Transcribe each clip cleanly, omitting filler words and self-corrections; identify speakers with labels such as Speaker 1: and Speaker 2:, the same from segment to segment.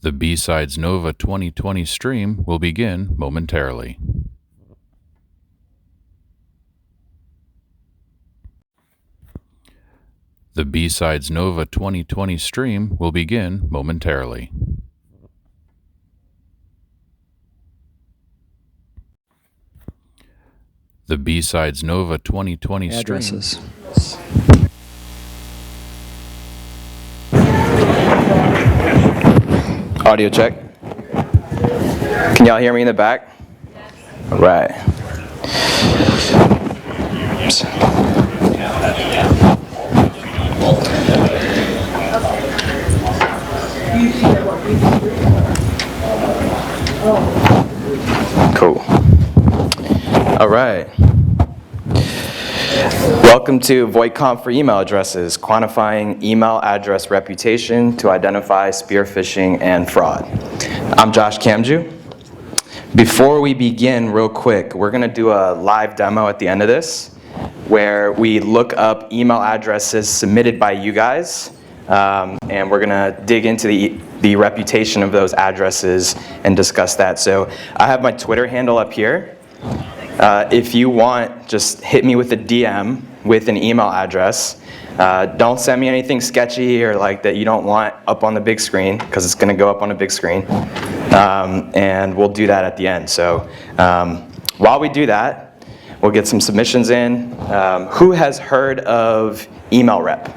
Speaker 1: The BSides NoVA 2020 stream will begin momentarily. The BSides NoVA 2020 stream will begin momentarily. The BSides NoVA 2020
Speaker 2: addresses. Audio check. Can y'all hear me in the back? All right. Oops. Cool. All right. Welcome to Voight-Kampff for email addresses, quantifying email address reputation to identify spear phishing and fraud. I'm Josh Kamdjou. Before we begin, real quick, we're going to do a live demo at the end of this where we look up email addresses submitted by you guys, and we're going to dig into the reputation of those addresses and discuss that. So I have my Twitter handle up here. If you want, just hit me with a DM with an email address. Don't send me anything sketchy or like that you don't want up on the big screen, because it's going to go up on a big screen. And we'll do that at the end. So while we do that, we'll get some submissions in. Who has heard of email rep?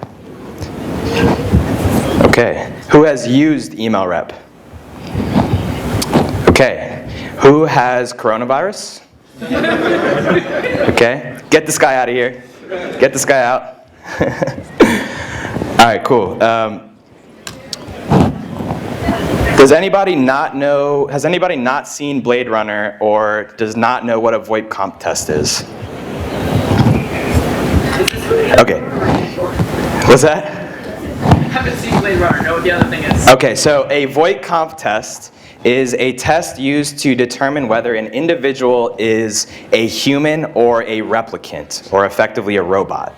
Speaker 2: Okay. Who has used email rep? Okay. Who has coronavirus? Okay. Get this guy out of here. Get this guy out. All right, cool. Does anybody not know, has anybody not seen Blade Runner or does not know what a Voight-Kampff test is? Okay. What's that?
Speaker 3: I haven't seen Blade Runner, know what the other thing is.
Speaker 2: Okay, so a Voight-Kampff test is a test used to determine whether an individual is a human or a replicant, or effectively a robot.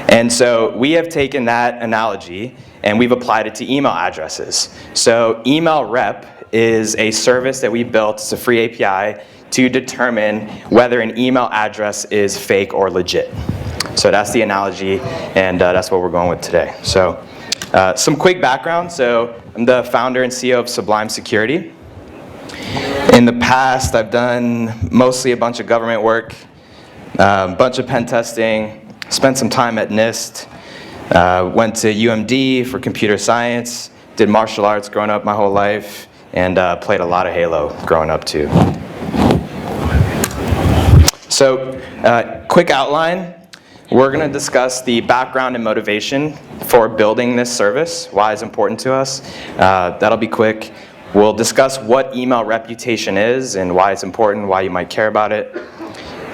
Speaker 2: And so we have taken that analogy and we've applied it to email addresses. So email rep is a service that we built, it's a free API, to determine whether an email address is fake or legit. So that's the analogy, and that's what we're going with today. So some quick background. So I'm the founder and CEO of Sublime Security. In the past, I've done mostly a bunch of government work, a bunch of pen testing, spent some time at NIST, went to UMD for computer science, did martial arts growing up my whole life, and played a lot of Halo growing up too. So, quick outline. We're going to discuss the background and motivation for building this service, why it's important to us. That'll be quick. We'll discuss what email reputation is and why it's important, why you might care about it.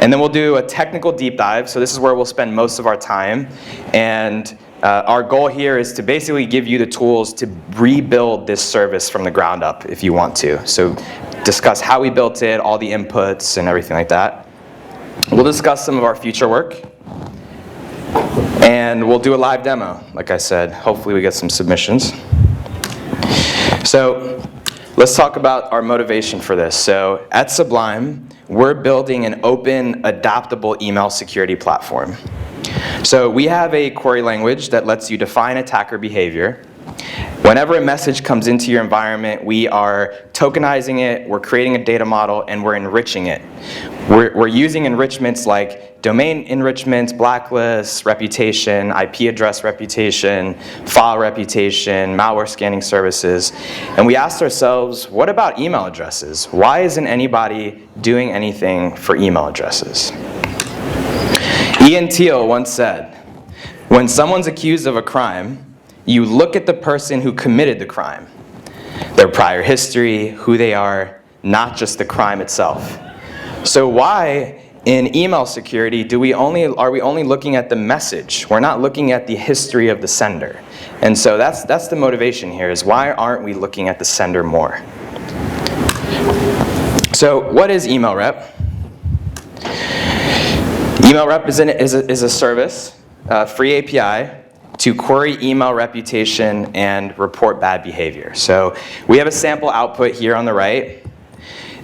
Speaker 2: And then we'll do a technical deep dive. So this is where we'll spend most of our time. And our goal here is to basically give you the tools to rebuild this service from the ground up if you want to. So discuss how we built it, all the inputs and everything like that. We'll discuss some of our future work. And we'll do a live demo, like I said. Hopefully we get some submissions. So let's talk about our motivation for this. So at Sublime, we're building an open, adaptable email security platform. So we have a query language that lets you define attacker behavior. Whenever a message comes into your environment, we are tokenizing it, we're creating a data model, and we're enriching it. We're using enrichments like domain enrichments, blacklists, reputation, IP address reputation, file reputation, malware scanning services. And we asked ourselves, what about email addresses? Why isn't anybody doing anything for email addresses? Ian Thiel once said, when someone's accused of a crime, you look at the person who committed the crime, their prior history, who they are, not just the crime itself. So why in email security are we only looking at the message? We're not looking at the history of the sender. And so that's the motivation here, is why aren't we looking at the sender more? So what is email rep? Email rep is a service, free API, to query email reputation and report bad behavior. So we have a sample output here on the right.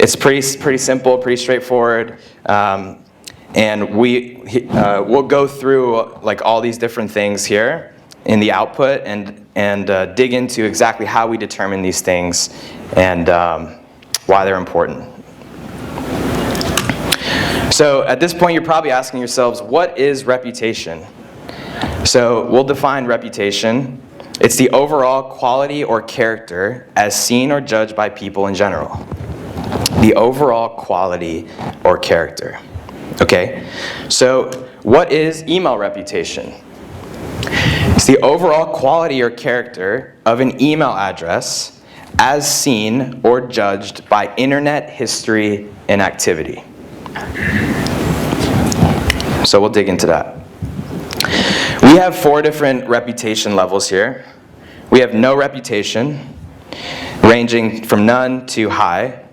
Speaker 2: It's pretty simple, pretty straightforward. And we'll go through like all these different things here in the output and dig into exactly how we determine these things and why they're important. So at this point, you're probably asking yourselves, what is reputation? So we'll define reputation. It's the overall quality or character as seen or judged by people in general. The overall quality or character. Okay, so what is email reputation? It's the overall quality or character of an email address as seen or judged by internet history and activity. So we'll dig into that. We have 4 different reputation levels here. We have no reputation, ranging from none to high.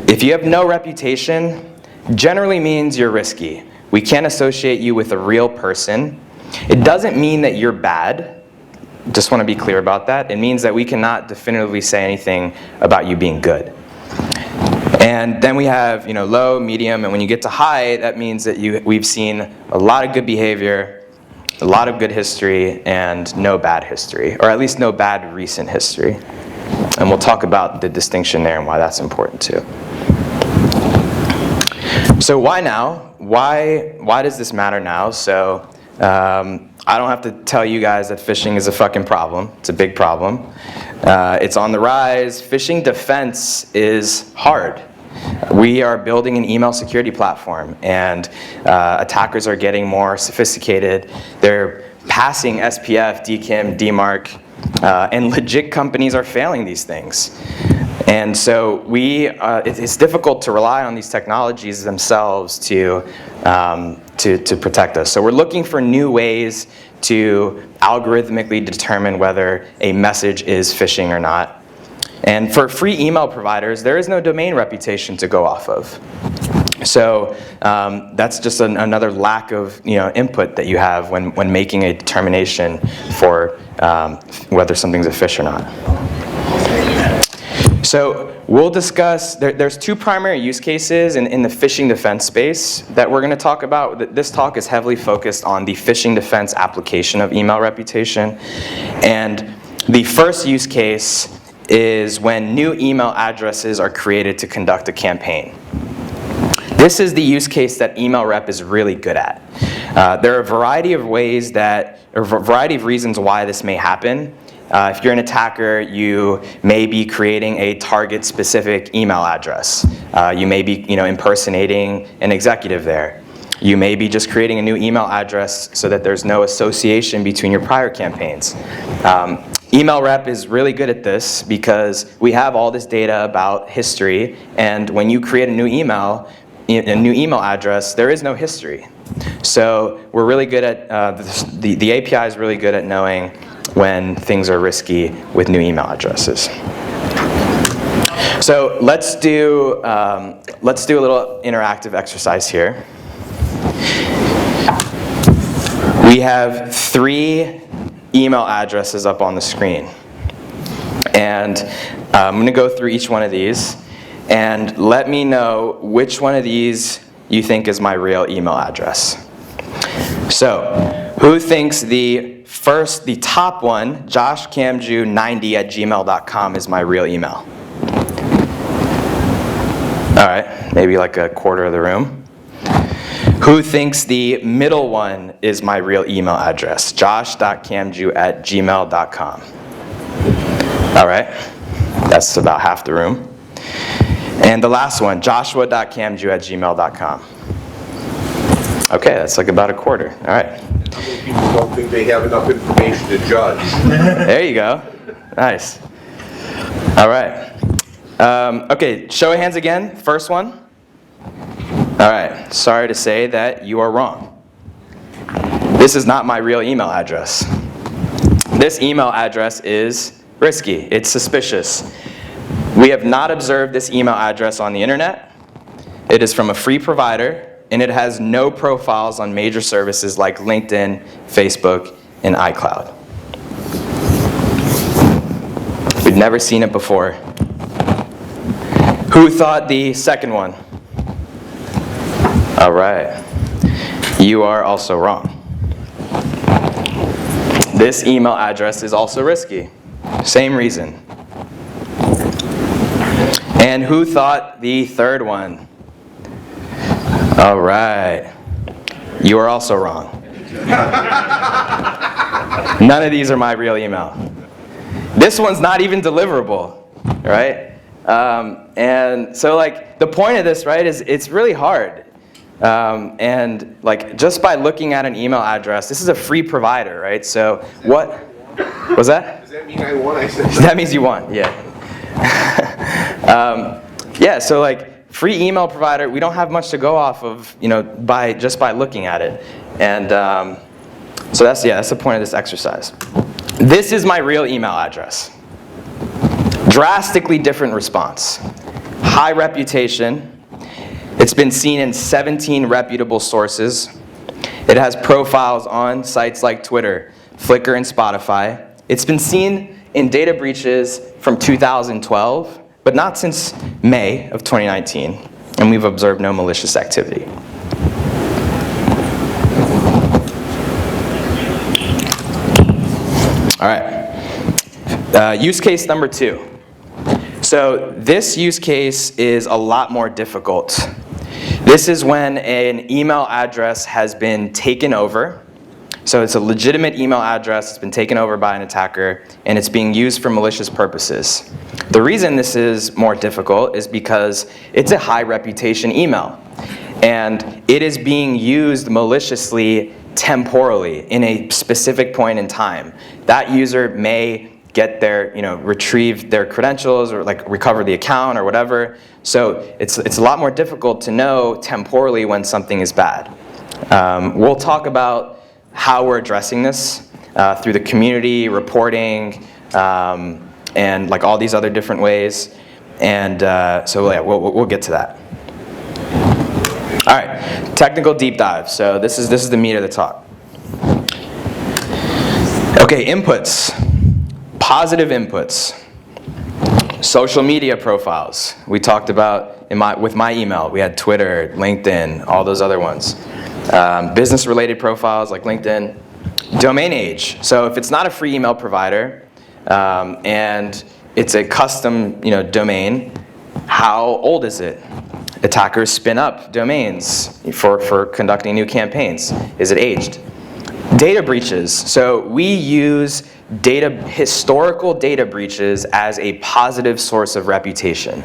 Speaker 2: If you have no reputation, generally means you're risky. We can't associate you with a real person. It doesn't mean that you're bad. Just want to be clear about that. It means that we cannot definitively say anything about you being good. And then we have, low, medium, and when you get to high, that means that we've seen a lot of good behavior, a lot of good history, and no bad history, or at least no bad recent history. And we'll talk about the distinction there and why that's important too. So why now? Why does this matter now? So I don't have to tell you guys that phishing is a fucking problem. It's a big problem. It's on the rise. Phishing defense is hard. We are building an email security platform, and attackers are getting more sophisticated. They're passing SPF, DKIM, DMARC, and legit companies are failing these things. And so it's difficult to rely on these technologies themselves to protect us. So we're looking for new ways to algorithmically determine whether a message is phishing or not. And for free email providers, there is no domain reputation to go off of. So that's just another lack of input that you have when making a determination for whether something's a phish or not. So we'll discuss, there's 2 primary use cases in the phishing defense space that we're going to talk about. This talk is heavily focused on the phishing defense application of email reputation. And the first use case is when new email addresses are created to conduct a campaign. This is the use case that email rep is really good at. There are a variety of reasons why this may happen. If you're an attacker, you may be creating a target-specific email address. You may be, impersonating an executive there. You may be just creating a new email address so that there's no association between your prior campaigns. Email rep is really good at this because we have all this data about history, and when you create a new email address, there is no history. So we're really good at the API is really good at knowing when things are risky with new email addresses. So let's do a little interactive exercise here. We have 3 email addresses up on the screen, and I'm going to go through each one of these, and let me know which one of these you think is my real email address. So, who thinks the top one, joshkamdjou90@gmail.com, is my real email? All right, maybe like a quarter of the room. Who thinks the middle one is my real email address? josh.kamdjou@gmail.com. All right, that's about half the room. And the last one, joshua.kamdjou@gmail.com. Okay, that's like about a quarter. All right.
Speaker 4: People don't think they have enough information to judge.
Speaker 2: There you go. Nice. All right. Okay, show of hands again. First one. All right. Sorry to say that you are wrong. This is not my real email address. This email address is risky. It's suspicious. We have not observed this email address on the internet. It is from a free provider, and it has no profiles on major services like LinkedIn, Facebook, in iCloud. We've never seen it before. Who thought the second one? All right. You are also wrong. This email address is also risky. Same reason. And who thought the third one? All right. You are also wrong. None of these are my real email. This one's not even deliverable, right? And so like the point of this, right, is it's really hard. And like just by looking at an email address, this is a free provider, right? So what was that?
Speaker 4: Does that mean I won? I said
Speaker 2: That means you won, yeah. Yeah, so like free email provider, we don't have much to go off of, you know, just by looking at it. And so that's the point of this exercise. This is my real email address. Drastically different response. High reputation. It's been seen in 17 reputable sources. It has profiles on sites like Twitter, Flickr, and Spotify. It's been seen in data breaches from 2012, but not since May of 2019, and we've observed no malicious activity. All right, use case number 2. So this use case is a lot more difficult. This is when an email address has been taken over. So it's a legitimate email address, it's been taken over by an attacker, and it's being used for malicious purposes. The reason this is more difficult is because it's a high reputation email, and it is being used maliciously temporally in a specific point in time. That user may get their, retrieve their credentials or like recover the account or whatever. So it's a lot more difficult to know temporally when something is bad. We'll talk about how we're addressing this through the community reporting and like all these other different ways. And so yeah, we'll get to that. All right, technical deep dive. So this is the meat of the talk. Okay, inputs. Positive inputs. Social media profiles. We talked about with my email. We had Twitter, LinkedIn, all those other ones. Business-related profiles like LinkedIn. Domain age. So if it's not a free email provider and it's a custom domain, how old is it? Attackers spin up domains for conducting new campaigns. Is it aged? Data breaches. So we use historical data breaches as a positive source of reputation.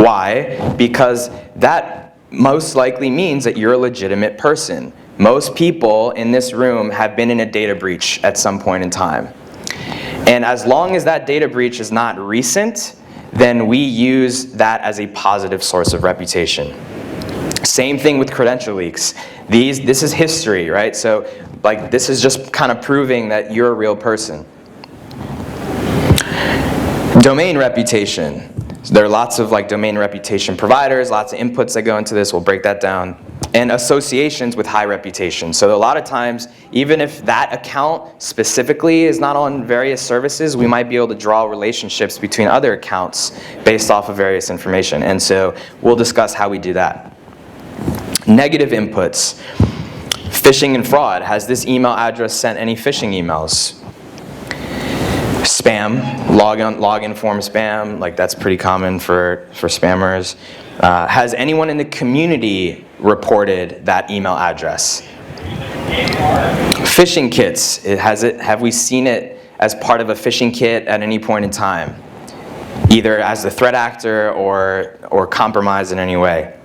Speaker 2: Why? Because that most likely means that you're a legitimate person. Most people in this room have been in a data breach at some point in time. And as long as that data breach is not recent, then we use that as a positive source of reputation. Same thing with credential leaks. This is history, right? So like this is just kind of proving that you're a real person. Domain reputation. So there are lots of like domain reputation providers, lots of inputs that go into this. We'll break that down. And associations with high reputation. So a lot of times, even if that account specifically is not on various services, we might be able to draw relationships between other accounts based off of various information. And so we'll discuss how we do that. Negative inputs. Phishing and fraud. Has this email address sent any phishing emails? Spam, login form spam, like that's pretty common for spammers. Has anyone in the community reported that email address? Phishing kits, have we seen it as part of a phishing kit at any point in time? Either as the threat actor or compromised in any way.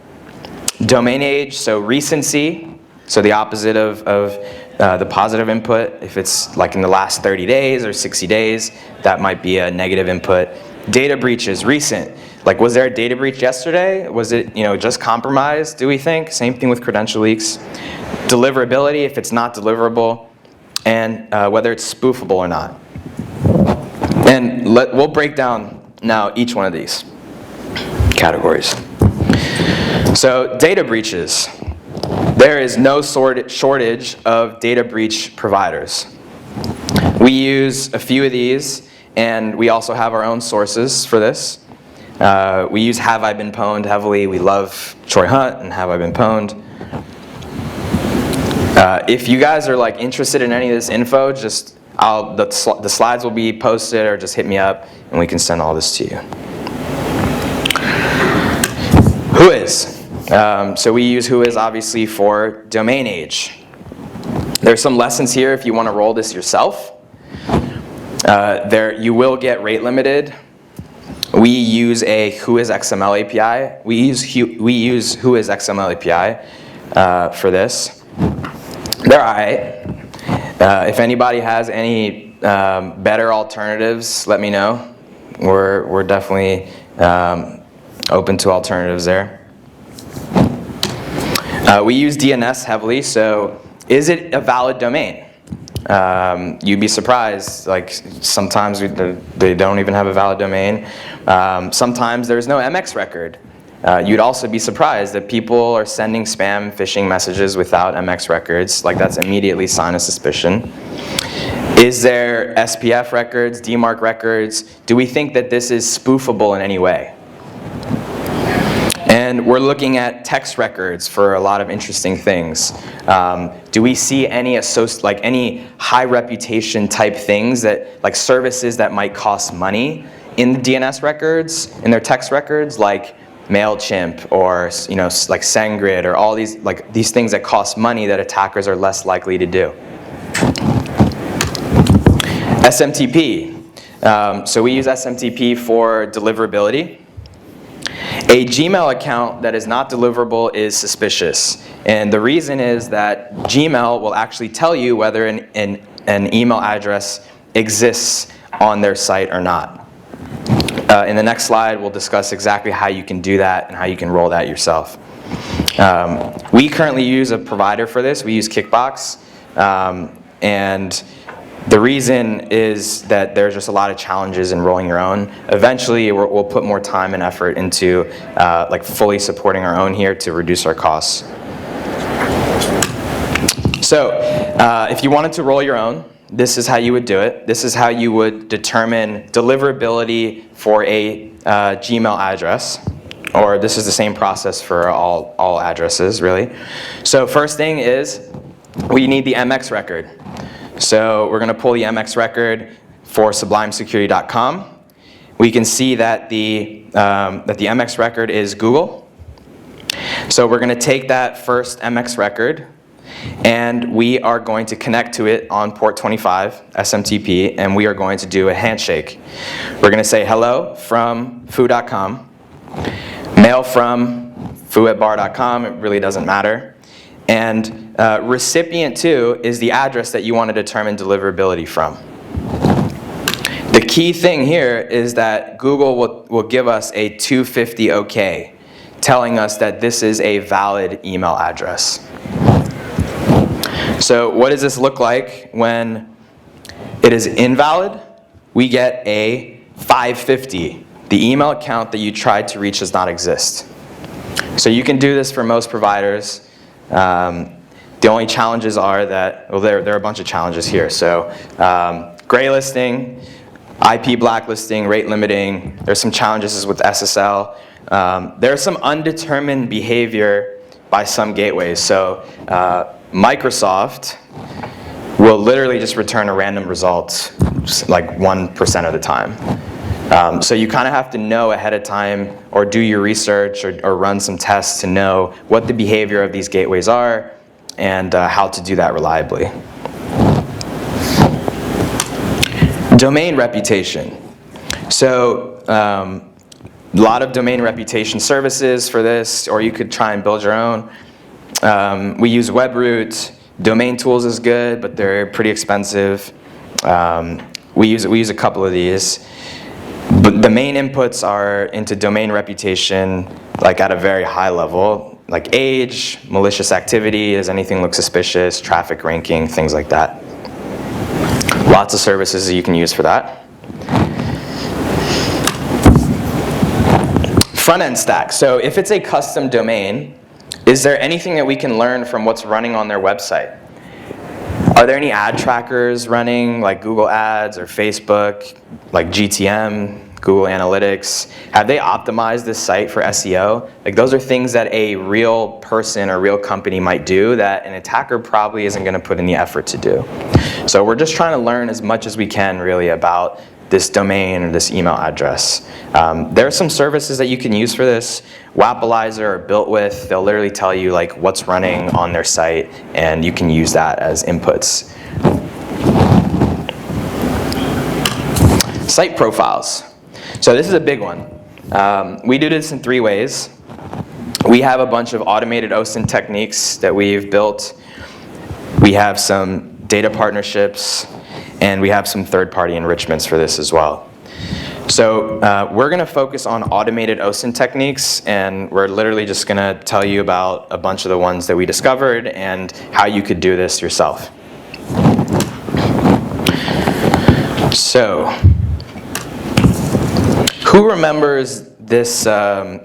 Speaker 2: Domain age, so recency, so the opposite of the positive input. If it's like in the last 30 days or 60 days, that might be a negative input. Data breaches, recent. Like, was there a data breach yesterday? Was it, just compromised, do we think? Same thing with credential leaks. Deliverability, if it's not deliverable, and whether it's spoofable or not. And we'll break down now each one of these categories. So, data breaches. There is no shortage of data breach providers. We use a few of these, and we also have our own sources for this. We use Have I Been Pwned heavily. We love Troy Hunt and Have I Been Pwned. If you guys are like interested in any of this info, just the slides will be posted, or just hit me up and we can send all this to you. Whois. So we use Whois obviously for domain age. There's some lessons here if you want to roll this yourself. You will get rate limited. We use a Whois XML API. We use Whois XML API for this. They're alright. If anybody has any better alternatives, let me know. We're definitely open to alternatives there. We use DNS heavily, so is it a valid domain? You'd be surprised, like sometimes they don't even have a valid domain. Sometimes there's no MX record. You'd also be surprised that people are sending spam phishing messages without MX records. Like that's immediately sign of suspicion. Is there SPF records, DMARC records? Do we think that this is spoofable in any way? And we're looking at text records for a lot of interesting things. Do we see any any high reputation type things that like services that might cost money in the DNS records, in their text records, like MailChimp or like SendGrid or all these things that cost money that attackers are less likely to do? SMTP. So we use SMTP for deliverability. A Gmail account that is not deliverable is suspicious. And the reason is that Gmail will actually tell you whether an email address exists on their site or not. In the next slide, we'll discuss exactly how you can do that and how you can roll that yourself. We currently use a provider for this. We use Kickbox. And the reason is that there's just a lot of challenges in rolling your own. Eventually, we'll put more time and effort into like fully supporting our own here to reduce our costs. So if you wanted to roll your own, this is how you would do it. This is how you would determine deliverability for a Gmail address. Or this is the same process for all addresses, really. So first thing is we need the MX record. So we're going to pull the MX record for sublimesecurity.com. We can see that the MX record is Google. So we're going to take that first MX record, and we are going to connect to it on port 25, SMTP, and we are going to do a handshake. We're going to say hello from foo.com, mail from foo@bar.com, it really doesn't matter. And recipient 2 is the address that you want to determine deliverability from. The key thing here is that Google will give us a 250 OK, telling us that this is a valid email address. So what does this look like when it is invalid? We get a 550. The email account that you tried to reach does not exist. So you can do this for most providers. The only challenges are that, well, there are a bunch of challenges here. So gray listing, IP blacklisting, rate limiting. There's some challenges with SSL. There's some undetermined behavior by some gateways. So Microsoft will literally just return a random result like 1% of the time. So you kind of have to know ahead of time or do your research or run some tests to know what the behavior of these gateways are and how to do that reliably. Domain reputation. So a lot of domain reputation services for this, or you could try and build your own. We use WebRoot. Domain Tools is good, but they're pretty expensive. We use a couple of these. But the main inputs are into domain reputation, like at a very high level, like age, malicious activity, does anything look suspicious, traffic ranking, things like that. Lots of services that you can use for that. Front-end stack. So if it's a custom domain, is there anything that we can learn from what's running on their website? Are there any ad trackers running, like Google Ads or Facebook, like GTM, Google Analytics? Have they optimized this site for SEO? Like, those are things that a real person or real company might do that an attacker probably isn't going to put in the effort to do. So we're just trying to learn as much as we can really about this domain or this email address. There are some services that you can use for this. Wapalizer or Built With, they'll literally tell you like what's running on their site, and you can use that as inputs. Site profiles. So this is a big one. We do this in 3 ways. We have a bunch of automated OSINT techniques that we've built. We have some data partnerships, and we have some third-party enrichments for this as well. So we're going to focus on automated OSINT techniques, and we're literally just going to tell you about a bunch of the ones that we discovered and how you could do this yourself. So, who remembers this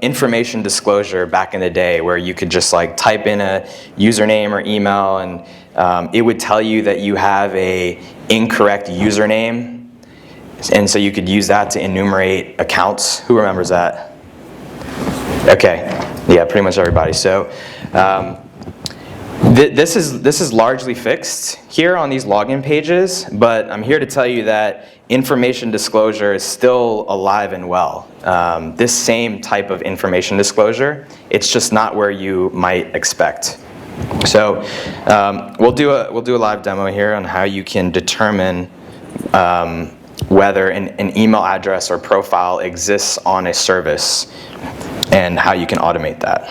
Speaker 2: information disclosure back in the day where you could just like type in a username or email and it would tell you that you have a incorrect username, and so you could use that to enumerate accounts? Who remembers that? Okay, yeah, pretty much everybody. So this is largely fixed here on these login pages, but I'm here to tell you that information disclosure is still alive and well. This same type of information disclosure, it's just not where you might expect. So we'll do a live demo here on how you can determine whether an email address or profile exists on a service and how you can automate that.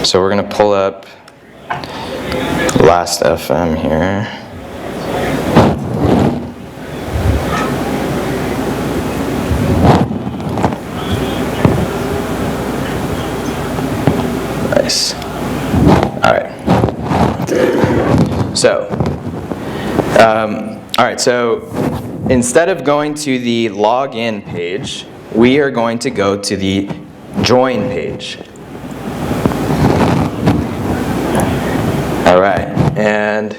Speaker 2: So we're going to pull up Last.fm here. Nice. All right. So, all right. So, instead of going to the login page, we are going to go to the join page. All right, and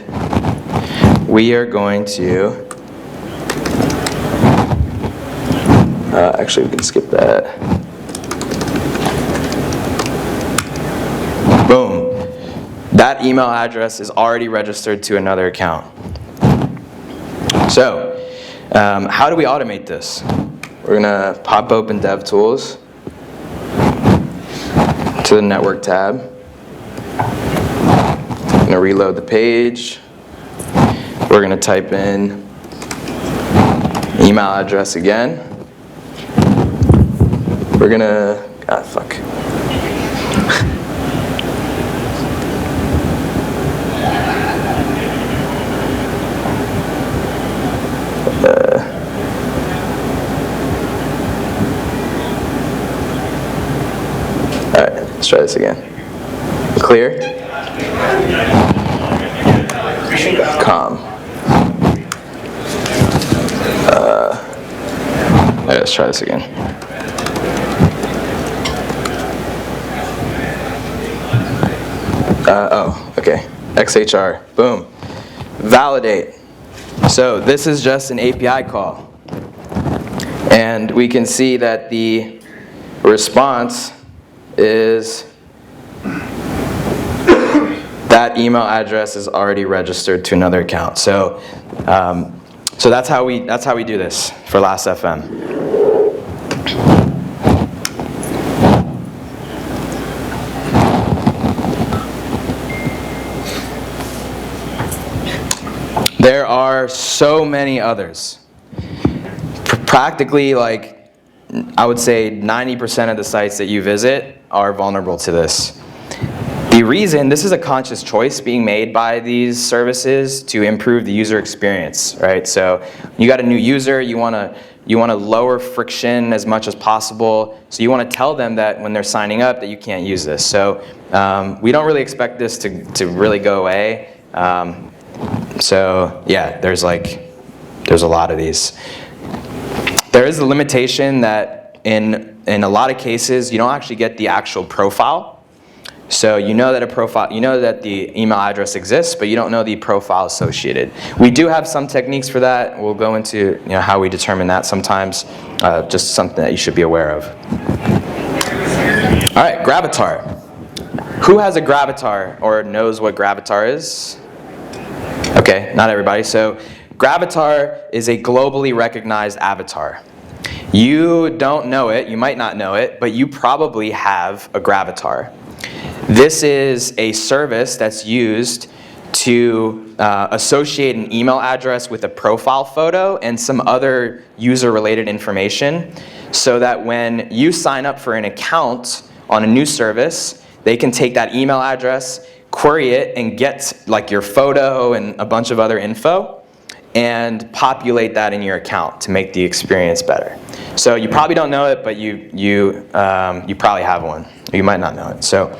Speaker 2: we are going to. Actually, we can skip that. Boom. That email address is already registered to another account. So, how do we automate this? We're going to pop open DevTools to the Network tab. I'm going to reload the page. We're going to type in email address again. We're going to, fuck. All right, let's try this again. Clear? Com. All right, let's try this again. Okay. XHR. Boom. Validate. So this is just an API call. And we can see that the response is that email address is already registered to another account. So, so that's how we do this for Last.fm. There are so many others. Practically, like, I would say 90% of the sites that you visit are vulnerable to this. The reason, this is a conscious choice being made by these services to improve the user experience, right? So you got a new user, you want to lower friction as much as possible. So you want to tell them that when they're signing up that you can't use this. So we don't really expect this to really go away. So yeah, there's a lot of these. There is a limitation that in a lot of cases you don't actually get the actual profile. So you know that the email address exists, but you don't know the profile associated. We do have some techniques for that. We'll go into how we determine that sometimes. Just something that you should be aware of. All right, Gravatar. Who has a Gravatar or knows what Gravatar is? Okay, not everybody. So Gravatar is a globally recognized avatar. You don't know it, you might not know it, but you probably have a Gravatar. This is a service that's used to associate an email address with a profile photo and some other user-related information so that when you sign up for an account on a new service, they can take that email address, query it, and get like your photo and a bunch of other info and populate that in your account to make the experience better. So you probably don't know it, but you probably have one. Or you might not know it. So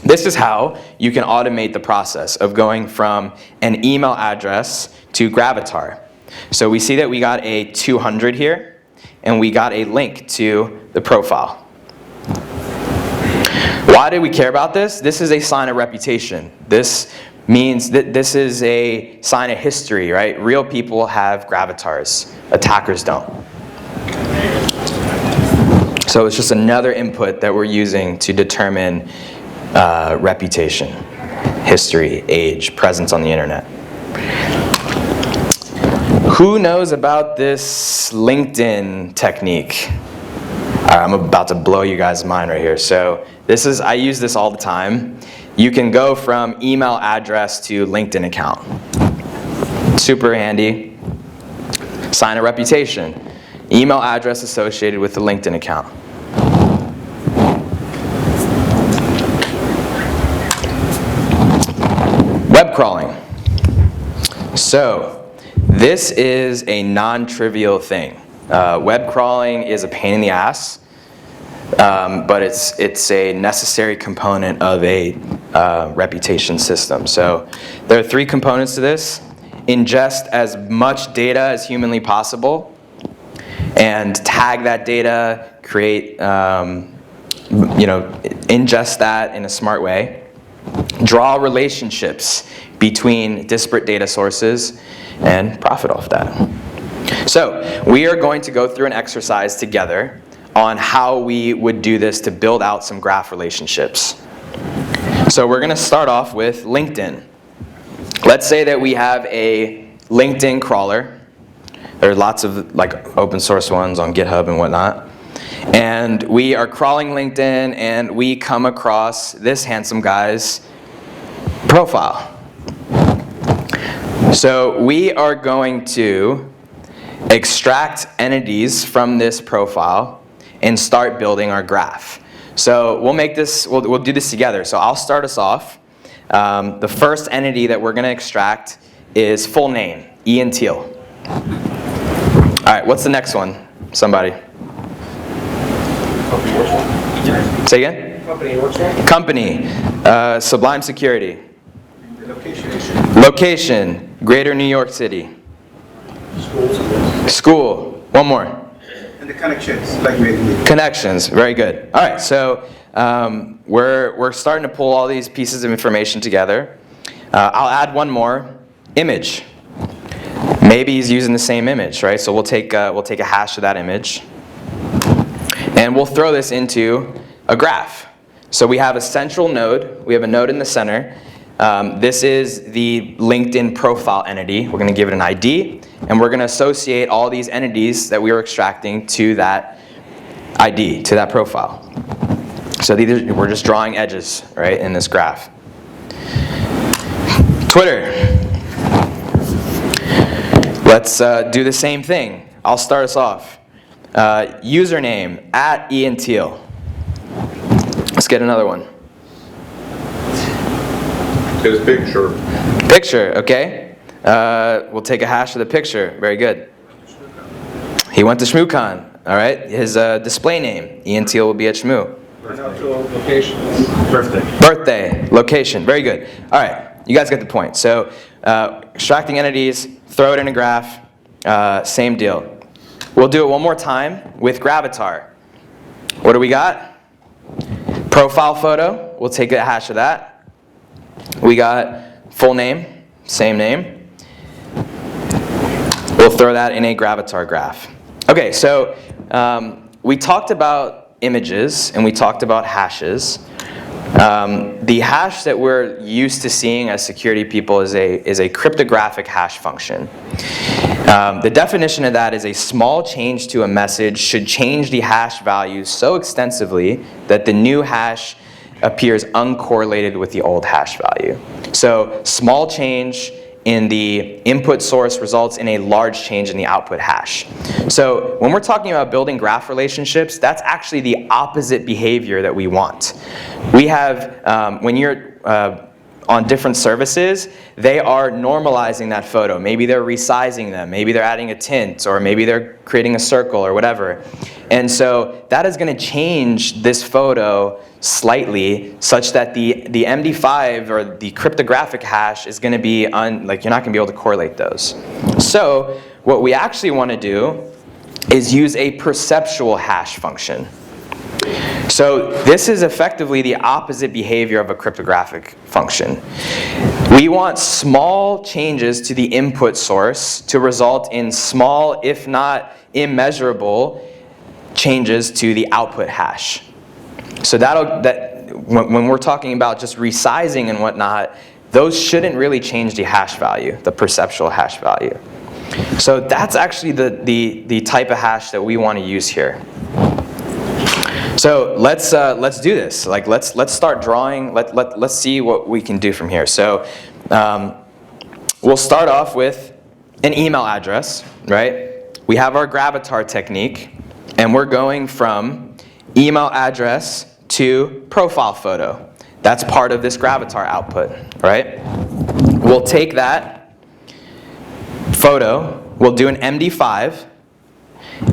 Speaker 2: this is how you can automate the process of going from an email address to Gravatar. So we see that we got a 200 here, and we got a link to the profile. Why do we care about this? This is a sign of reputation. This means that this is a sign of history, right? Real people have Gravatars. Attackers don't. So it's just another input that we're using to determine reputation, history, age, presence on the internet. Who knows about this LinkedIn technique? All right, I'm about to blow you guys' mind right here. So I use this all the time. You can go from email address to LinkedIn account. Super handy. Sign of reputation. Email address associated with the LinkedIn account. Web crawling. So this is a non-trivial thing. Web crawling is a pain in the ass, but it's a necessary component of a reputation system. So there are 3 components to this. Ingest as much data as humanly possible, and tag that data, create, ingest that in a smart way. Draw relationships between disparate data sources and profit off that. So we are going to go through an exercise together on how we would do this to build out some graph relationships. So we're going to start off with LinkedIn. Let's say that we have a LinkedIn crawler. There are lots of open source ones on GitHub and whatnot. And we are crawling LinkedIn and we come across this handsome guy's profile. So we are going to extract entities from this profile and start building our graph. So we'll do this together. So I'll start us off. The first entity that we're going to extract is full name, Ian Teal. All right, what's the next one? Somebody. Say again? Company. Sublime Security. Location. Greater New York City. School. One more.
Speaker 5: And the connections.
Speaker 2: Connections. Very good. All right, so we're starting to pull all these pieces of information together. I'll add one more. Image. Maybe he's using the same image, right? So we'll take a hash of that image, and we'll throw this into a graph. So we have a central node. We have a node in the center. This is the LinkedIn profile entity. We're going to give it an ID, and we're going to associate all these entities that we were extracting to that ID, to that profile. So we're just drawing edges, right, in this graph. Twitter. Let's do the same thing. I'll start us off. Username, @Ian Teal. Let's get another one.
Speaker 4: His picture.
Speaker 2: Picture, okay. We'll take a hash of the picture. Very good. He went to ShmooCon. All right. His display name, Ian Teal, will be at Shmoo.
Speaker 5: Location.
Speaker 2: Birthday, location. Very good. All right. You guys get the point. So extracting entities, throw it in a graph, same deal. We'll do it one more time with Gravatar. What do we got? Profile photo. we'll take a hash of that. We got full name, same name. We'll throw that in a Gravatar graph. Okay, so we talked about images and we talked about hashes. The hash that we're used to seeing as security people is a cryptographic hash function. The definition of that is a small change to a message should change the hash value so extensively that the new hash appears uncorrelated with the old hash value. So small change in the input source results in a large change in the output hash. So when we're talking about building graph relationships, that's actually the opposite behavior that we want. We have, when you're on different services, they are normalizing that photo. Maybe they're resizing them, maybe they're adding a tint, or maybe they're creating a circle or whatever. And so that is going to change this photo slightly such that the MD5 or the cryptographic hash is going to be, like, you're not going to be able to correlate those. So what we actually want to do is use a perceptual hash function. So this is effectively the opposite behavior of a cryptographic function. We want small changes to the input source to result in small, if not immeasurable, changes to the output hash. So when we're talking about just resizing and whatnot, those shouldn't really change the hash value, the perceptual hash value. So that's actually the type of hash that we want to use here. So let's do this. Like let's start drawing. Let's see what we can do from here. So we'll start off with an email address, right? We have our Gravatar technique, and we're going from email address to profile photo. That's part of this Gravatar output, right? We'll take that photo, we'll do an MD5,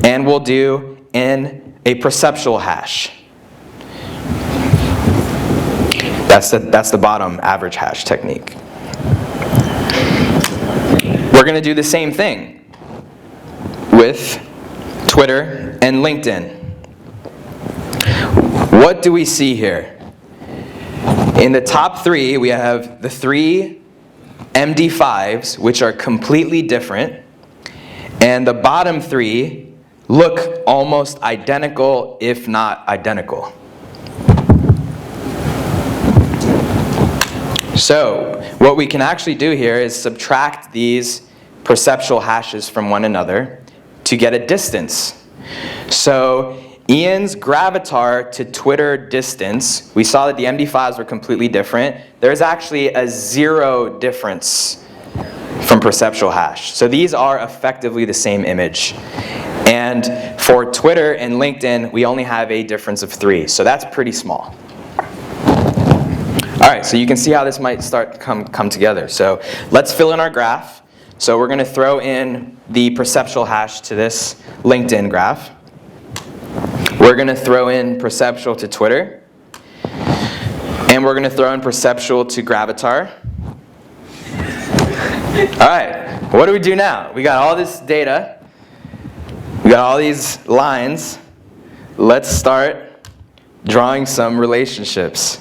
Speaker 2: and we'll do a perceptual hash. That's the bottom average hash technique. We're going to do the same thing with Twitter and LinkedIn. What do we see here? In the top three, we have the three MD5s, which are completely different, and the bottom three look almost identical, if not identical. So what we can actually do here is subtract these perceptual hashes from one another to get a distance. So Ian's Gravatar to Twitter distance, we saw that the MD5s were completely different. There's actually a 0 difference from perceptual hash. So these are effectively the same image. And for Twitter and LinkedIn, we only have a difference of 3. So that's pretty small. All right, so you can see how this might start to come together. So let's fill in our graph. So we're going to throw in the perceptual hash to this LinkedIn graph. We're going to throw in perceptual to Twitter. And we're going to throw in perceptual to Gravatar. All right, what do we do now? We got all this data. We got all these lines. Let's start drawing some relationships.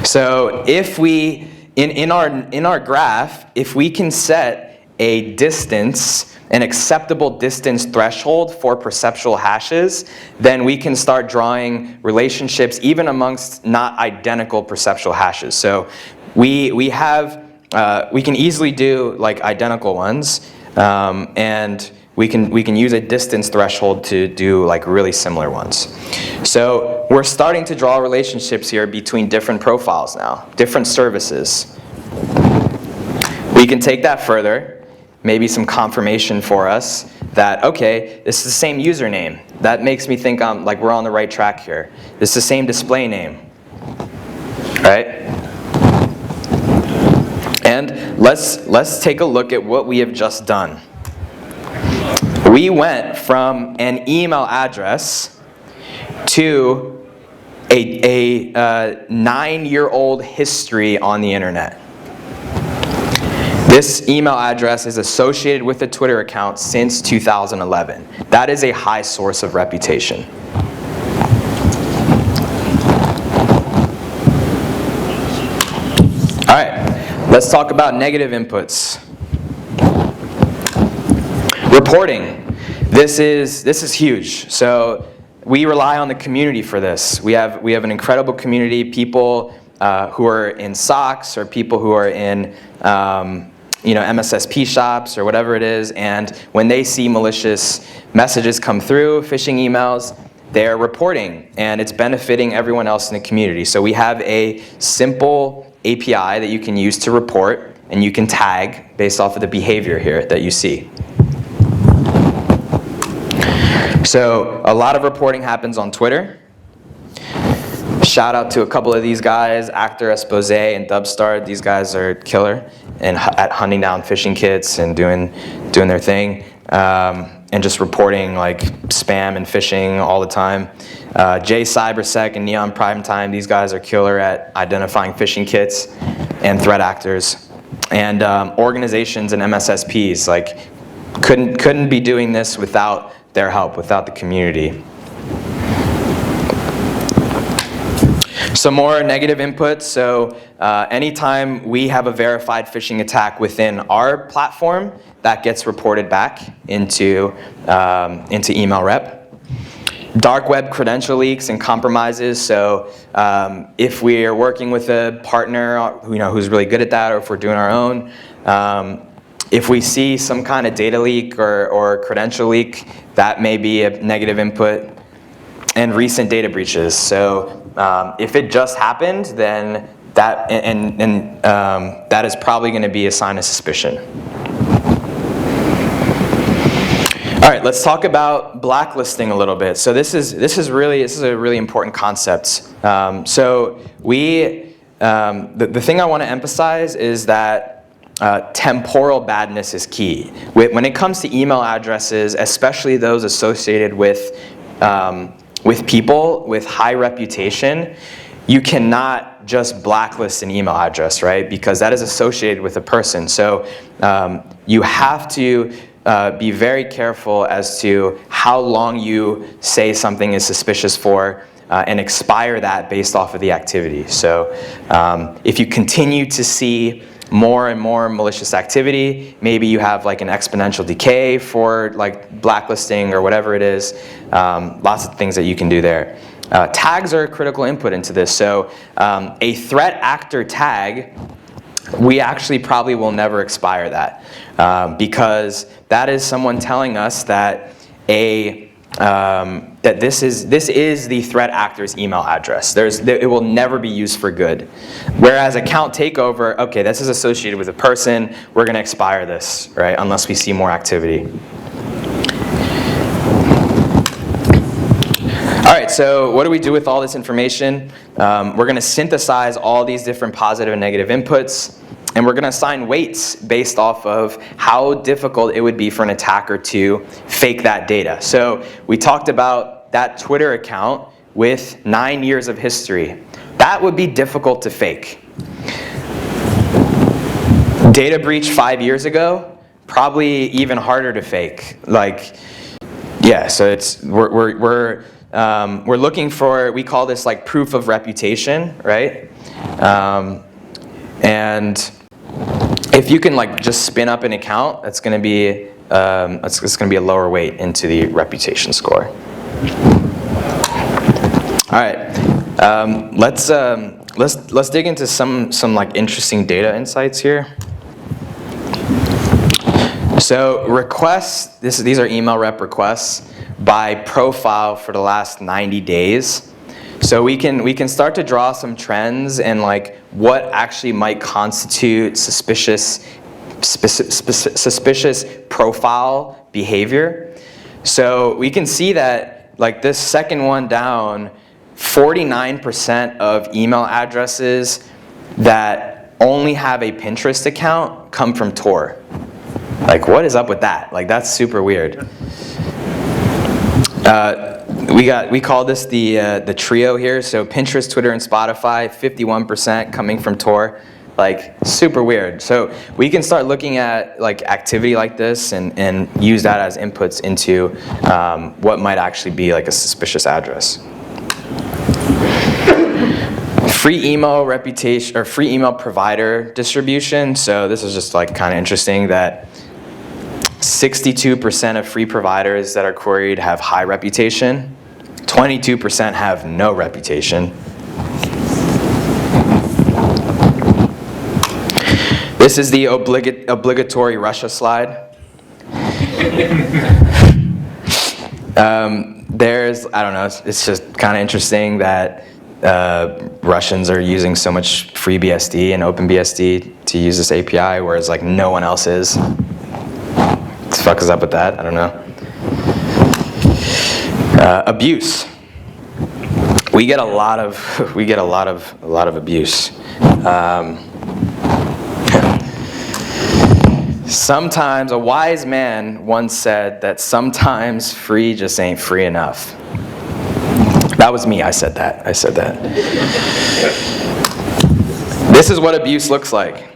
Speaker 2: So if we, in our graph, if we can set a distance, an acceptable distance threshold for perceptual hashes, then we can start drawing relationships even amongst not identical perceptual hashes. So we can easily do like identical ones, and we can use a distance threshold to do like really similar ones. So we're starting to draw relationships here between different profiles now, different services. We can take that further, maybe some confirmation for us that, okay, this is the same username. That makes me think like we're on the right track here. This is the same display name, right? And let's take a look at what we have just done. We went from an email address to a 9-year-old history on the internet. This email address is associated with a Twitter account since 2011. That is a high source of reputation. All right, let's talk about negative inputs. Reporting. This is huge. So we rely on the community for this. We have an incredible community, people who are in SOCs or people who are in MSSP shops or whatever it is, and when they see malicious messages come through, phishing emails, they're reporting, and it's benefiting everyone else in the community. So we have a simple API that you can use to report, and you can tag based off of the behavior here that you see. So a lot of reporting happens on Twitter. Shout out to a couple of these guys, Actor Expose and Dubstar. These guys are killer at hunting down phishing kits and doing their thing, and just reporting like spam and phishing all the time. Jay Cybersec and Neon Primetime, these guys are killer at identifying phishing kits and threat actors. And organizations and MSSPs like couldn't be doing this without their help, without the community. Some more negative inputs. So anytime we have a verified phishing attack within our platform, that gets reported back into email rep. Dark web credential leaks and compromises. So if we are working with a partner who's really good at that, or if we're doing our own, if we see some kind of data leak or credential leak, that may be a negative input. And recent data breaches. So if it just happened, then that that is probably going to be a sign of suspicion. All right, let's talk about blacklisting a little bit. So this is a really important concept. So the thing I want to emphasize is that temporal badness is key. When it comes to email addresses, especially those associated with people with high reputation, you cannot just blacklist an email address, right? Because that is associated with a person. So you have to be very careful as to how long you say something is suspicious for, and expire that based off of the activity. So if you continue to see more and more malicious activity, maybe you have like an exponential decay for like blacklisting or whatever it is. Lots of things that you can do there. Tags are a critical input into this. So a threat actor tag, we actually probably will never expire that, because that is someone telling us that that this is the threat actor's email address. It will never be used for good. Whereas account takeover, okay, this is associated with a person, we're going to expire this, right, unless we see more activity. All right, so what do we do with all this information? We're going to synthesize all these different positive and negative inputs, and we're going to assign weights based off of how difficult it would be for an attacker to fake that data. So we talked about that Twitter account with 9 years of history. That would be difficult to fake. Data breach 5 years ago, probably even harder to fake. Like, yeah, so we're looking for, we call this like proof of reputation, right? And if you can like just spin up an account, that's going to be it's going to be a lower weight into the reputation score. All right, let's dig into some like interesting data insights here. So requests, these are email rep requests by profile for the last 90 days. So we can start to draw some trends and like what actually might constitute suspicious profile behavior. So we can see that like this second one down, 49% of email addresses that only have a Pinterest account come from Tor. Like, what is up with that? Like, that's super weird. We call this the trio here. So Pinterest, Twitter, and Spotify, 51% coming from Tor. Like, super weird. So we can start looking at like activity like this and use that as inputs into what might actually be like a suspicious address. Free email reputation, or free email provider distribution. So this is just like kind of interesting that 62% of free providers that are queried have high reputation. 22% have no reputation. This is the obligatory Russia slide. I don't know, it's just kind of interesting that Russians are using so much FreeBSD and OpenBSD to use this API, whereas like no one else is. What the fuck is up with that? I don't know. Abuse. We get a lot of abuse. Sometimes a wise man once said that sometimes free just ain't free enough. That was me, I said that. This is what abuse looks like.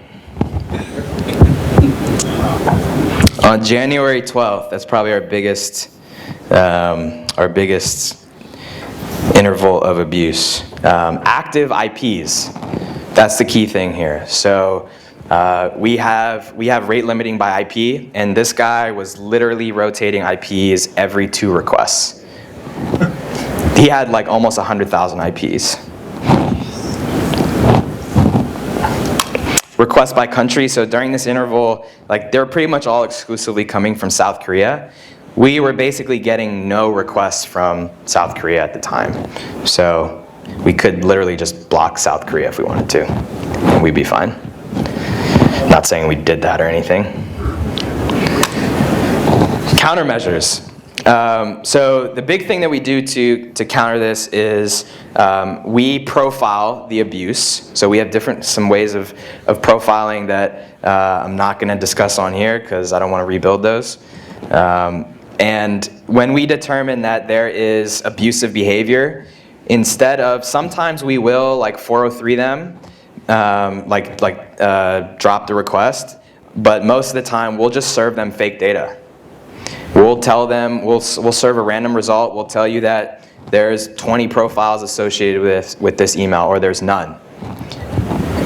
Speaker 2: On January 12th, that's probably our biggest interval of abuse. Active IPs, that's the key thing here. So we have rate limiting by IP, and this guy was literally rotating IPs every 2 requests. He had like almost 100,000 IPs. Requests by country, so during this interval, like they were pretty much all exclusively coming from South Korea. We were basically getting no requests from South Korea at the time. So we could literally just block South Korea if we wanted to, and we'd be fine. Not saying we did that or anything. Countermeasures. So the big thing that we do to counter this is we profile the abuse. So we have some ways of profiling that I'm not going to discuss on here because I don't want to rebuild those. And when we determine that there is abusive behavior, instead of, sometimes we will like 403 them, drop the request, but most of the time we'll just serve them fake data. We'll tell them, we'll serve a random result, we'll tell you that there's 20 profiles associated with this email, or there's none.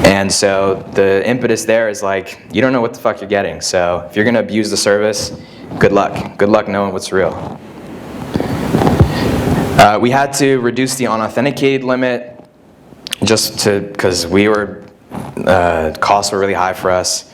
Speaker 2: And so the impetus there is like, you don't know what the fuck you're getting, so if you're gonna abuse the service, good luck. Good luck knowing what's real. We had to reduce the unauthenticated limit because costs were really high for us.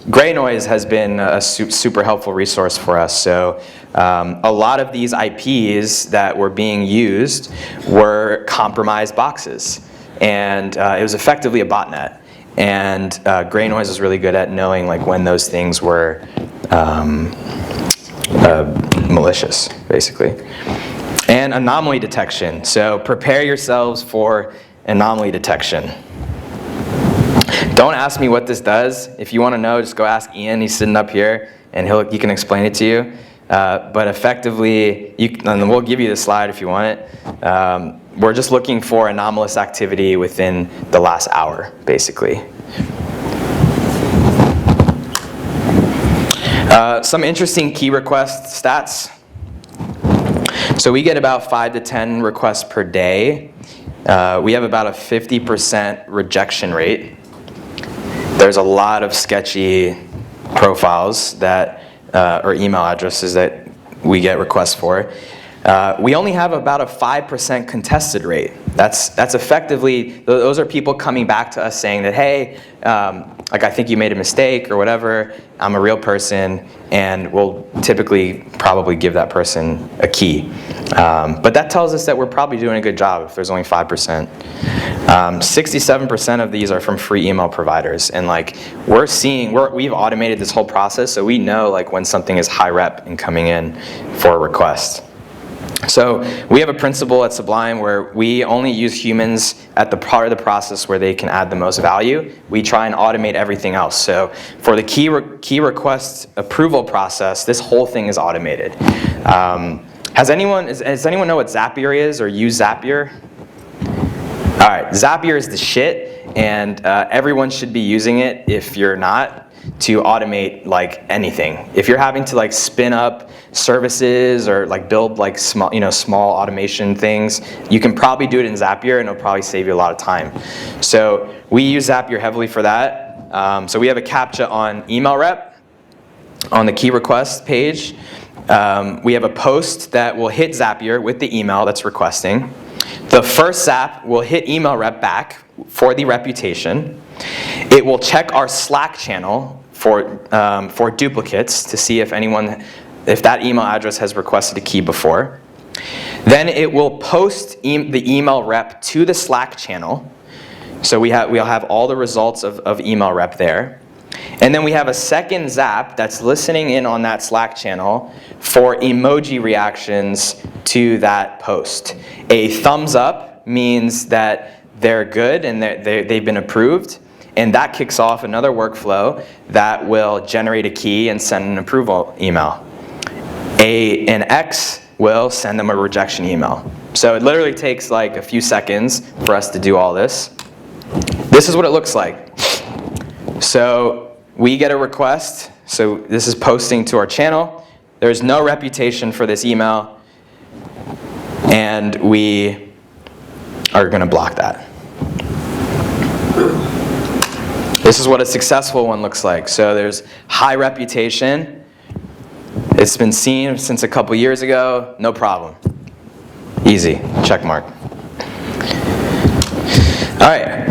Speaker 2: Gray noise has been a super helpful resource for us. So a lot of these IPs that were being used were compromised boxes. And it was effectively a botnet. And Gray noise is really good at knowing like when those things were malicious, basically. And anomaly detection. So prepare yourselves for anomaly detection. Don't ask me what this does. If you want to know, just go ask Ian. He's sitting up here, and he can explain it to you. But effectively, and we'll give you the slide if you want it. We're just looking for anomalous activity within the last hour, basically. Some interesting key request stats. So we get about 5 to 10 requests per day. We have about a 50% rejection rate. There's a lot of sketchy profiles that, or email addresses that we get requests for. We only have about a 5% contested rate. That's effectively, those are people coming back to us saying that, hey, like I think you made a mistake or whatever, I'm a real person, and we'll typically probably give that person a key. But that tells us that we're probably doing a good job if there's only 5%. 67% of these are from free email providers, and like we've automated this whole process, so we know like when something is high rep and coming in for a request. So we have a principle at Sublime where we only use humans at the part of the process where they can add the most value. We try and automate everything else. So for the key request approval process, this whole thing is automated. Does anyone know what Zapier is or use Zapier? All right, Zapier is the shit, and everyone should be using it if you're not. to automate like anything. If you're having to like spin up services or like build like small automation things, you can probably do it in Zapier and it'll probably save you a lot of time. So we use Zapier heavily for that. So we have a CAPTCHA on email rep on the key request page. We have a post that will hit Zapier with the email that's requesting. The first zap will hit email rep back for the reputation. It will check our Slack channel for duplicates to see if that email address has requested a key before. Then it will post the email rep to the Slack channel. So we'll have all the results of email rep there. And then we have a second zap that's listening in on that Slack channel for emoji reactions to that post. A thumbs up means that they're good and they've been approved. And that kicks off another workflow that will generate a key and send an approval email. An X will send them a rejection email. So it literally takes like a few seconds for us to do all this. This is what it looks like. So we get a request. So this is posting to our channel. There's no reputation for this email. And we are going to block that. This is what a successful one looks like. So there's high reputation. It's been seen since a couple years ago. No problem. Easy. Check mark. All right.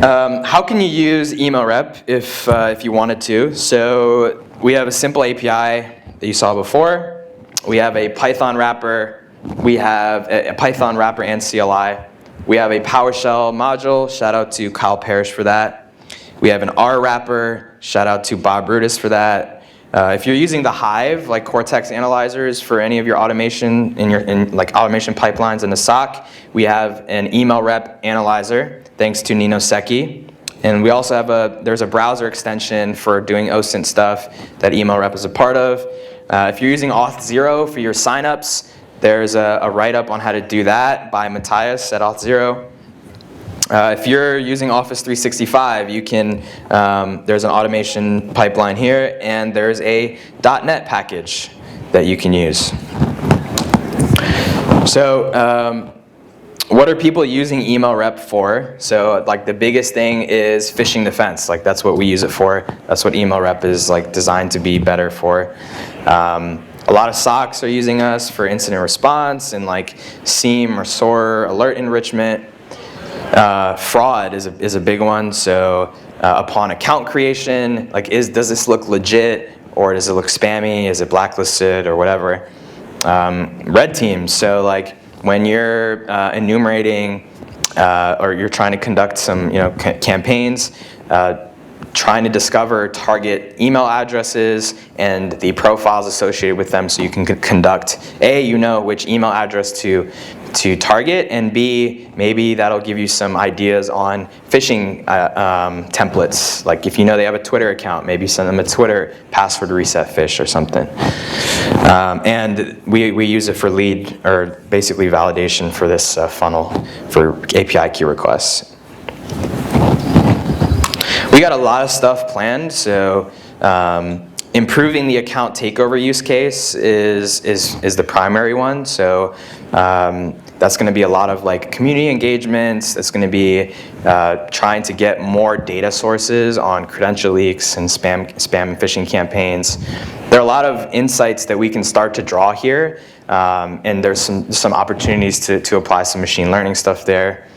Speaker 2: How can you use email rep if you wanted to? So we have a simple API that you saw before. We have a Python wrapper. We have a Python wrapper and CLI. We have a PowerShell module. Shout out to Kyle Parrish for that. We have an R wrapper. Shout out to Bob Brutus for that. If you're using the Hive, like Cortex analyzers for any of your automation in like automation pipelines in the SOC, we have an email rep analyzer, thanks to Nino Secchi. And we also have there's a browser extension for doing OSINT stuff that email rep is a part of. If you're using Auth0 for your signups, there's a write-up on how to do that by Matthias at Auth0. If you're using Office 365, you can. There's an automation pipeline here, and there's a .NET package that you can use. So, what are people using email rep for? So, like the biggest thing is phishing defense. Like that's what we use it for. That's what email rep is like designed to be better for. A lot of SOCs are using us for incident response and like SIEM or SOAR alert enrichment. Fraud is a big one. So upon account creation, like does this look legit or does it look spammy? Is it blacklisted or whatever? Red teams. So like when you're enumerating or you're trying to conduct some campaigns, trying to discover target email addresses and the profiles associated with them, so you can conduct which email address to target, and B, maybe that'll give you some ideas on phishing templates. Like if you know they have a Twitter account, maybe send them a Twitter password reset phish or something. And we use it for lead, or basically validation for this funnel for API key requests. We got a lot of stuff planned, so improving the account takeover use case is the primary one. So that's going to be a lot of like community engagements. It's going to be trying to get more data sources on credential leaks and spam and phishing campaigns. There are a lot of insights that we can start to draw here, and there's some opportunities to apply some machine learning stuff there.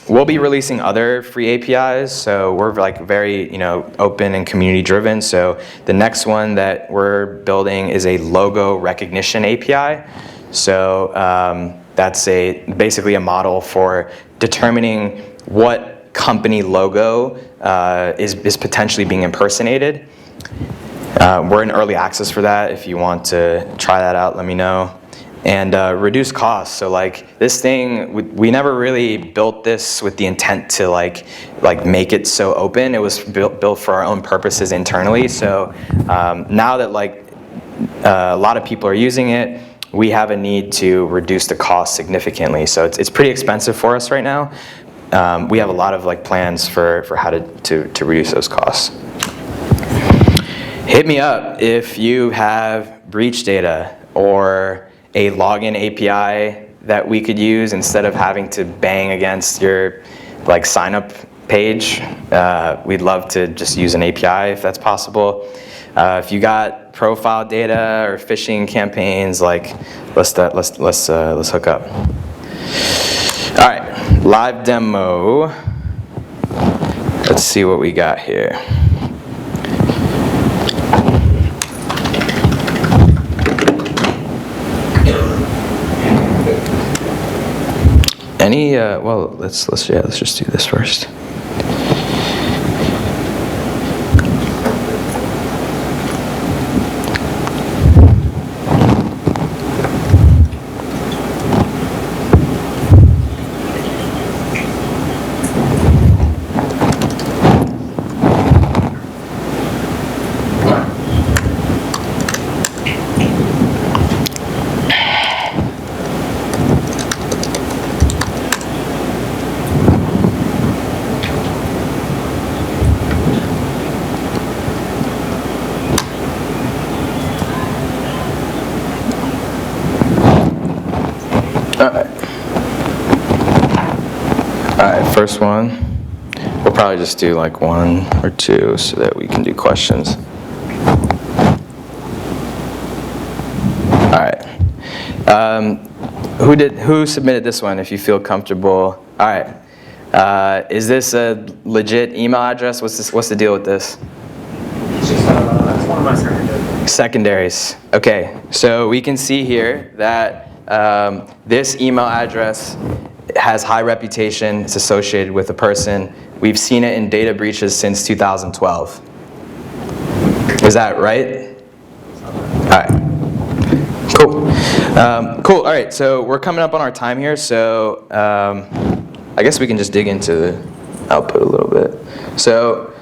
Speaker 2: We'll be releasing other free APIs, so we're like very open and community driven. So the next one that we're building is a logo recognition API. So that's basically a model for determining what company logo is potentially being impersonated. We're in early access for that. If you want to try that out, let me know. And reduce costs. So like this thing, we never really built this with the intent to like make it so open. It was built for our own purposes internally. So now that like a lot of people are using it, we have a need to reduce the cost significantly. So it's pretty expensive for us right now. We have a lot of like plans for how to reduce those costs. Hit me up if you have breach data or a login API that we could use instead of having to bang against your like sign up page. We'd love to just use an API if that's possible. If you got profile data or phishing campaigns, like let's hook up. All right, live demo. Let's see what we got here. Any well, let's just do this first. First one, we'll probably just do like 1 or 2 so that we can do questions. All right. Who submitted this one? If you feel comfortable. All right. Is this a legit email address? What's the deal with this?
Speaker 5: It's just it's one of my secondaries.
Speaker 2: Secondaries. Okay. So we can see here that this email address has high reputation. It's associated with a person. We've seen it in data breaches since 2012. Is that right? All right. Cool. Cool. All right. So we're coming up on our time here. So I guess we can just dig into the output a little bit. So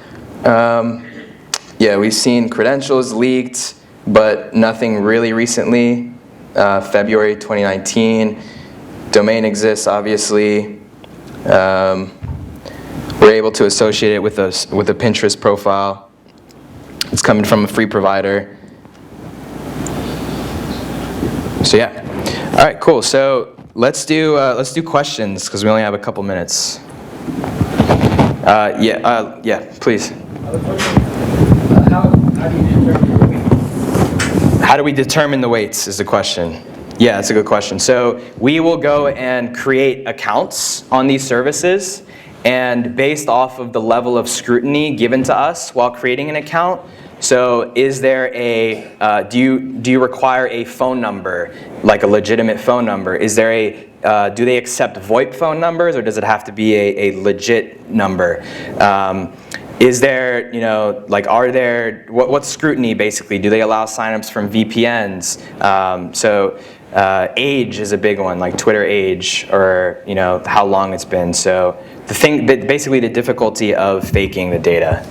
Speaker 2: yeah, we've seen credentials leaked, but nothing really recently. February 2019. Domain exists, obviously. We're able to associate it with a Pinterest profile. It's coming from a free provider. So yeah. All right, cool. So let's do questions because we only have a couple minutes. Yeah, please. How do we determine the weights is the question. Yeah, that's a good question. So we will go and create accounts on these services, and based off of the level of scrutiny given to us while creating an account, so is there a, do you require a phone number, like a legitimate phone number? Is there a, do they accept VoIP phone numbers, or does it have to be a legit number? Is there, like, are there, what's scrutiny basically? Do they allow signups from VPNs? Age is a big one, like Twitter age, or how long it's been. So basically the difficulty of faking the data.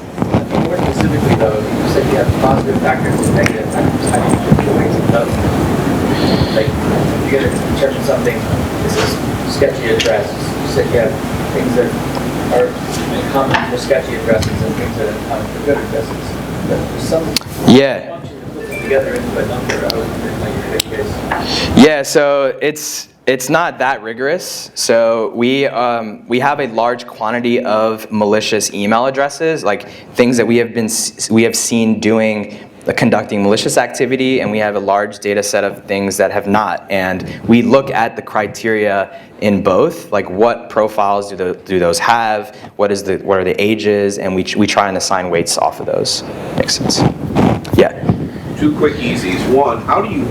Speaker 3: More specifically though, you said you have positive factors and negative factors. How do you put the weights of those? Like, if you're going to determine something, this is sketchy address. You said you have things that are common for sketchy addresses and things that are common for good addresses. But there's some function to put them together into a number. I was wondering how you fit this.
Speaker 2: Yeah, so it's not that rigorous. So we have a large quantity of malicious email addresses, like things that we have seen conducting malicious activity, and we have a large data set of things that have not. And we look at the criteria in both, like what profiles do those have, what are the ages, and we try and assign weights off of those. Makes sense? Yeah.
Speaker 4: 2 quick easies. One, how do you,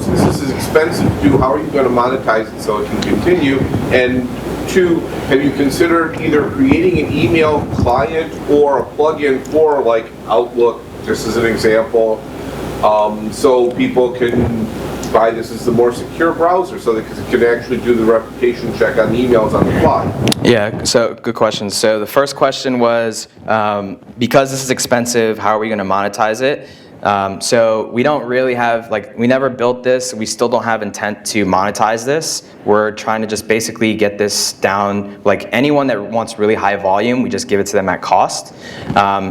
Speaker 4: since this is expensive to do, how are you going to monetize it so it can continue? And 2, have you considered either creating an email client or a plugin for like Outlook, just as an example, so people can buy this as the more secure browser so that it can actually do the reputation check on emails on the fly?
Speaker 2: Yeah, so good question. So the first question was, because this is expensive, how are we going to monetize it? So we don't really have, like, we never built this. We still don't have intent to monetize this. We're trying to just basically get this down, like anyone that wants really high volume, we just give it to them at cost.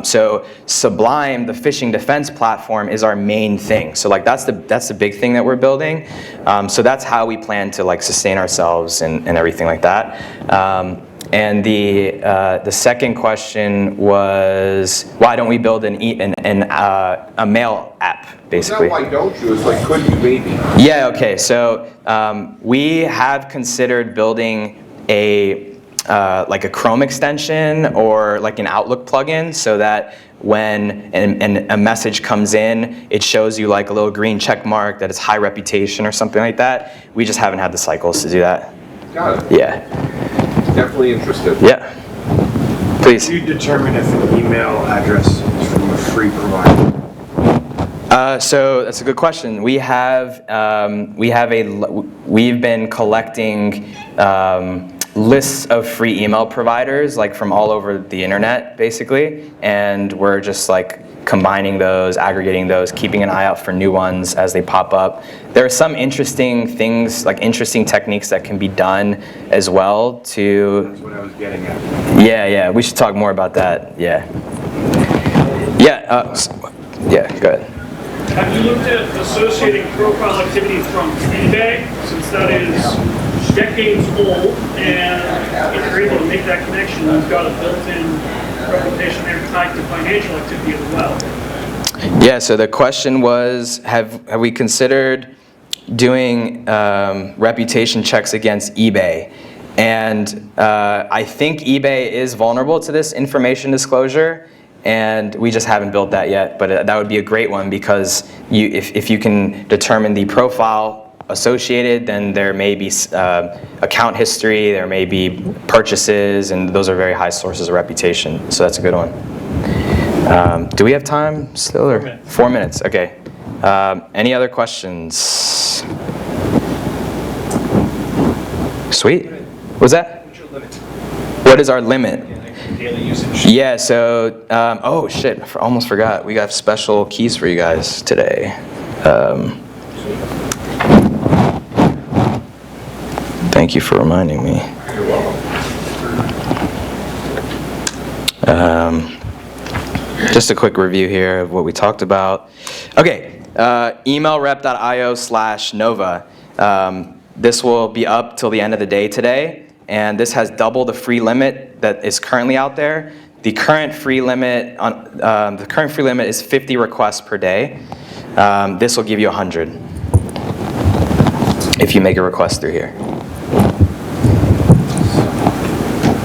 Speaker 2: So Sublime, the phishing defense platform, is our main thing. So like that's the big thing that we're building. So that's how we plan to like sustain ourselves and everything like that. And the second question was, why don't we build a mail app, basically?
Speaker 4: It's not why don't you, it's like, could you maybe?
Speaker 2: Yeah, okay, so we have considered building like a Chrome extension or like an Outlook plugin so that when a message comes in, it shows you like a little green check mark that it's high reputation or something like that. We just haven't had the cycles to do that.
Speaker 4: Got it.
Speaker 2: Yeah.
Speaker 4: Definitely interested.
Speaker 2: Yeah. Please.
Speaker 5: Do you determine if an email address is from a free provider?
Speaker 2: So that's a good question. We've been collecting lists of free email providers, like from all over the internet, basically, and we're just like combining those, aggregating those, keeping an eye out for new ones as they pop up. There are some interesting things, like interesting techniques that can be done as well to...
Speaker 5: That's what I was getting at.
Speaker 2: Yeah, we should talk more about that, yeah. Yeah, go ahead.
Speaker 6: Have you looked at associating profile activity from eBay, since that is decades old, and if you're able to make that connection, you've got a built-in reputation there tied to financial activity as well?
Speaker 2: Yeah, so the question was, have we considered doing reputation checks against eBay? And I think eBay is vulnerable to this information disclosure, and we just haven't built that yet, but that would be a great one because if you can determine the profile associated, then there may be account history, there may be purchases, and those are very high sources of reputation, so that's a good one. Do we have time still? Or? 4 minutes, okay. Any other questions? Sweet. What's that?
Speaker 5: What's your limit?
Speaker 2: What is our limit?
Speaker 5: Daily usage.
Speaker 2: Yeah, so, oh shit, I almost forgot. We got special keys for you guys today. Thank you for reminding me.
Speaker 5: You're welcome.
Speaker 2: Just a quick review here of what we talked about. Okay, emailrep.io/NoVA. This will be up till the end of the day today, and this has double the free limit that is currently out there. The current free limit is 50 requests per day. This will give you 100 if you make a request through here.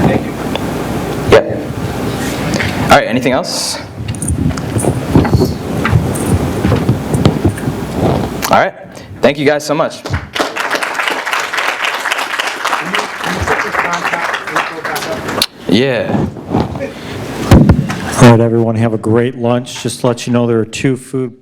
Speaker 5: Thank you.
Speaker 2: Yep. All right, anything else? All right, thank you guys so much. Yeah.
Speaker 7: All right, everyone, have a great lunch. Just to let you know, there are 2 food